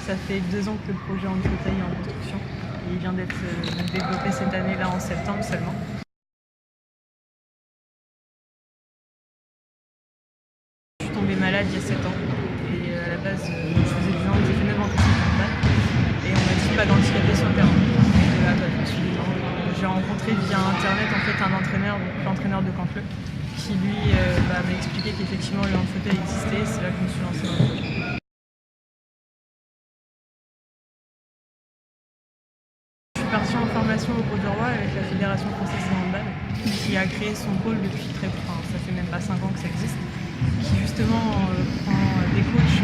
Ça fait 2 ans que le projet en fauteuil est en construction et il vient d'être développé cette année-là en septembre seulement. Je suis tombée malade il y a 7 ans et à la base je faisais du hand, j'ai fait 9 ans que je suis handball et on m'a dit pas d'handicapé sur le terrain. Et de là je me suis dit non. J'ai rencontré via internet en fait un entraîneur, l'entraîneur de Cantleux, qui lui m'a expliqué qu'effectivement le hand fauteuil existait. C'est là que je me suis lancée dans le projet. Je suis partie en formation au Grau-du-Roi avec la Fédération française de handball, qui a créé son pôle depuis très longtemps. Ça fait même pas 5 ans que ça existe, qui justement prend des coachs,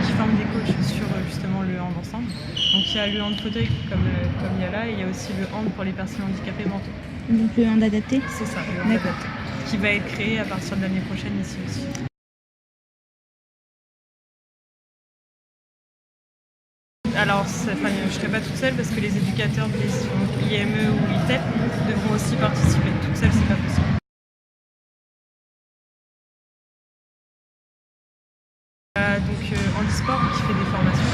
qui forme des coachs sur justement le hand ensemble. Donc il y a le hand fauteuil comme il y a là, et il y a aussi le hand pour les personnes handicapées mentaux. Donc le hand adapté? C'est ça, le hand adapté, qui va être créé à partir de l'année prochaine ici aussi. Alors, je ne serai pas toute seule parce que les éducateurs des IME ou ITEP devront aussi participer. Toute seule, c'est pas possible. Donc, Handisport qui fait des formations.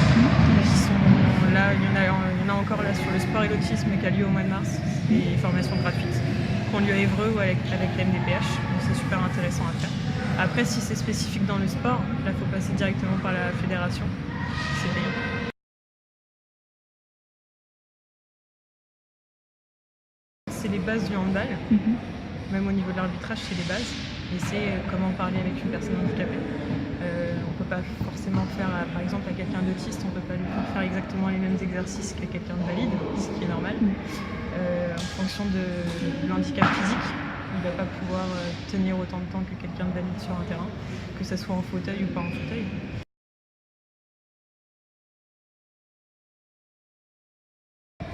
Qui sont là, il y en a encore là sur le sport et l'autisme qui a lieu au mois de mars. Des formations gratuites qui ont lieu à Évreux ou avec la MDPH. Donc, c'est super intéressant à faire. Après, si c'est spécifique dans le sport, là, il faut passer directement par la fédération. C'est payant. C'est les bases du handball, même au niveau de l'arbitrage, c'est les bases. Et c'est comment parler avec une personne handicapée. On ne peut pas forcément faire, par exemple, à quelqu'un d'autiste, on ne peut pas lui faire exactement les mêmes exercices qu'à quelqu'un de valide, ce qui est normal. En fonction de l'handicap physique, il ne va pas pouvoir tenir autant de temps que quelqu'un de valide sur un terrain, que ce soit en fauteuil ou pas en fauteuil.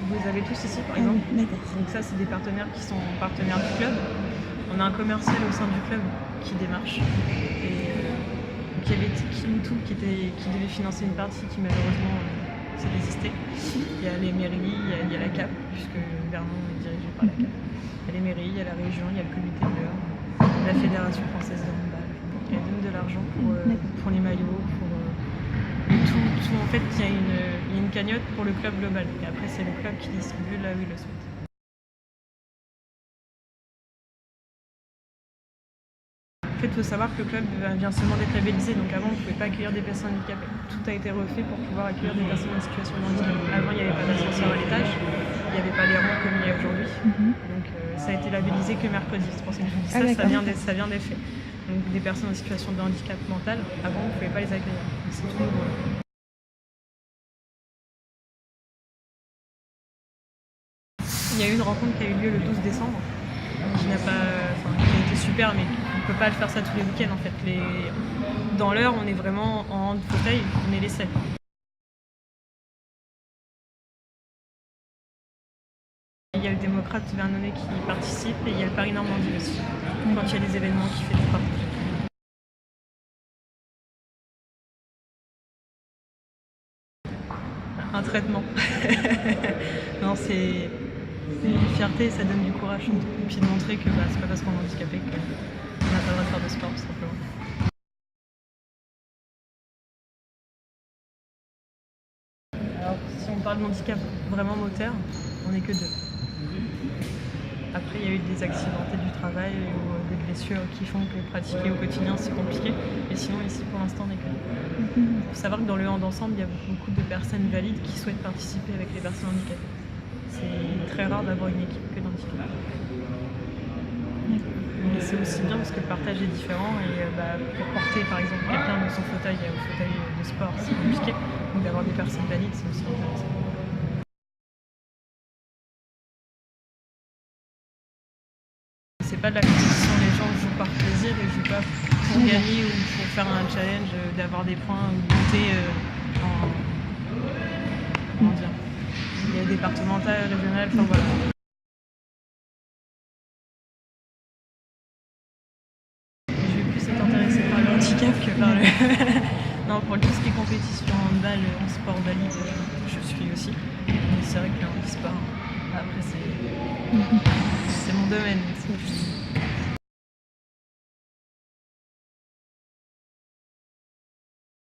Vous les avez tous ici, par exemple. Donc ça, c'est des partenaires qui sont partenaires du club. On a un commercial au sein du club qui démarche. Et donc, il y avait Kiloutou qui devait financer une partie qui malheureusement s'est désistée. Il y a les mairies, il y a la CAP, puisque Vernon est dirigé par la CAP. Il y a les mairies, il y a la région, il y a le comité de l'heure, la Fédération française de handball. Elle donne de l'argent pour les maillots, pour tout. En fait, il y a une cagnotte pour le club global. Et après, c'est le club qui distribue là où il le souhaite. En fait, il faut savoir que le club vient seulement d'être labellisé. Donc avant, on ne pouvait pas accueillir des personnes handicapées. Tout a été refait pour pouvoir accueillir des personnes en situation de handicap. Avant, il n'y avait pas d'ascenseur à l'étage. Il n'y avait pas les rangs comme il y a aujourd'hui. Donc ça a été labellisé que mercredi. C'est pour ça que je vous dis ça, ça vient d'être fait. Donc des personnes en situation de handicap mental, avant, on ne pouvait pas les accueillir. C'est tout nouveau. Il y a eu une rencontre qui a eu lieu le 12 décembre, qui a été super, mais on ne peut pas le faire ça tous les week-ends en fait. Dans l'heure, on est vraiment en hand fauteuil, on est les seuls. Il y a le démocrate Vernonnet qui participe et il y a le Paris Normandie aussi, quand il y a des événements qui fait du partage. Un traitement. Non, c'est une fierté, ça donne du courage. Et puis de montrer que c'est pas parce qu'on est handicapé qu'on n'a pas le droit de faire de sport, tout simplement. Alors, si on parle d'handicap vraiment moteur, on n'est que 2. Après, il y a eu des accidentés du travail ou des blessures qui font que pratiquer au quotidien, c'est compliqué. Et sinon, ici, pour l'instant, on n'est que 2. Il faut savoir que dans le hand ensemble, il y a beaucoup de personnes valides qui souhaitent participer avec les personnes handicapées. C'est très rare d'avoir une équipe que d'handicapés. Mais c'est aussi bien parce que le partage est différent et pour porter par exemple quelqu'un dans son fauteuil au fauteuil de sport, c'est compliqué. Donc d'avoir des personnes valides, c'est aussi intéressant. C'est pas de la compétition, les gens jouent par plaisir et jouent pas pour gagner ou pour faire un challenge, d'avoir des points ou de monter en... Comment dire ? Il y a départemental, régional, enfin voilà. Je vais plus être intéressée par le handicap que par le... Non, pour tout ce qui est compétition handball, en sport valide, je suis aussi. Mais c'est vrai que le handisport, après c'est mon domaine.